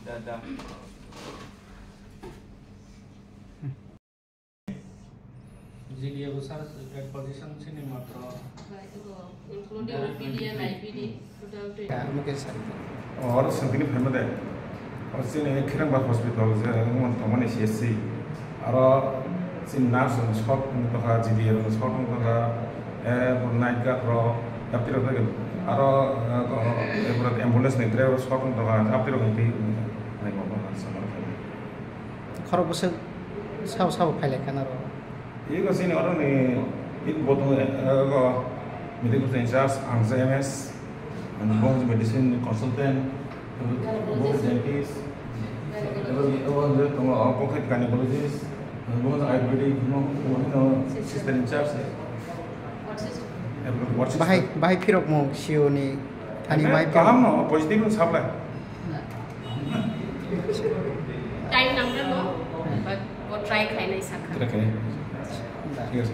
Dadah. जी ये वो सारा deputation sini matro. Itu including OPD and IPD total. Ya, mungkin satu. और संतिनी फैमिली दे और सिने kherengbar hospital जे मन तमने CSC और सिन नर्स स्पॉट तो का जीडी और स्पॉट तो का नाइट का रो अपनी रोग के और एम्बुलेंस ने ड्राइवर स्पॉट तो का अपनी रोग की नहीं बाबा समर खरो बस साव साव फाइले खाना रो ये को सिने और ने इन बोतो को medical in-charge answer MS and bones medicine consultant, bones dentist, pocket gynecologist, bones Ayurvedic, sister in charge. What system? Bahai pirok mo siyo ni Thanio bahai pirok. Kaham no positive no supply. Time number no, but what try khai nahi sakha. Okay. Yes.